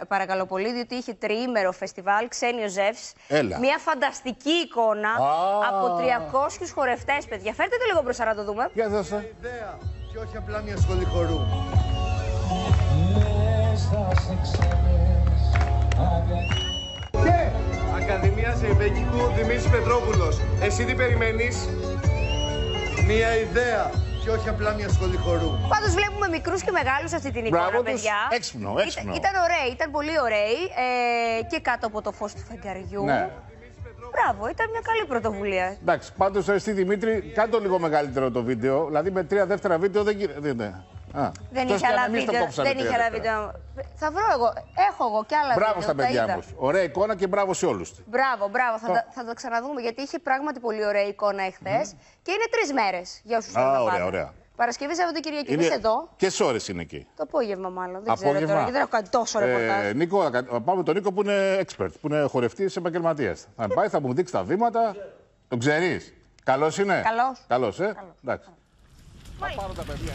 Παρακαλώ πολύ, διότι είχε τριήμερο φεστιβάλ, ξένοι ο Ζεύς. Μια φανταστική εικόνα από 300 χορευτές, παιδιά. Φέρτε το λίγο μπροστά να το δούμε. Για δώσε. Ιδέα και όχι απλά μια σχολή χορού. Και Ακαδημία Ζεϊμπέκικου Δημήτρης Πετρόπουλος. Εσύ τι περιμένεις? Μια ιδέα και όχι απλά μια σχολή χορού. Πάντως βλέπουμε μικρούς και μεγάλους αυτή την εικόνα, μπράβο παιδιά. Έξυπνο. Ήταν ωραίοι, ήταν πολύ ωραίοι. Και κάτω από το φως του φεγγαριού. Ναι. Μπράβο, ήταν μια καλή πρωτοβουλία. Εντάξει, πάντως εσύ Δημήτρη, κάνε το λίγο μεγαλύτερο το βίντεο. Δηλαδή με 3 δεύτερα βίντεο δεν γίνεται. Δεν είχε άλλα βίντεο. Θα βρω εγώ. Έχω εγώ κι άλλα βίντεο. Μπράβο στα παιδιά μου. Ωραία εικόνα και μπράβο σε όλους. Μπράβο. Θα το ξαναδούμε γιατί είχε πράγματι πολύ ωραία εικόνα εχθές. Και είναι 3 μέρες για όσους θέλουν να πάνε. Ωραία. Παρασκευή, Σαββατοκυριακή. Εμείς εδώ. Ποιες ώρες είναι εκεί? Το απόγευμα, μάλλον. Δεν ξέρω τώρα, γιατί δεν έχω κάνει τόσο ρεπορτάζ. Νίκο, πάμε τον Νίκο που είναι expert, που είναι χορευτής επαγγελματίας. Θα πάει, θα μου δείξει τα βήματα. Τον ξέρεις? Καλός είναι? Καλός. Εντάξει. Θα πάρω τα παιδιά.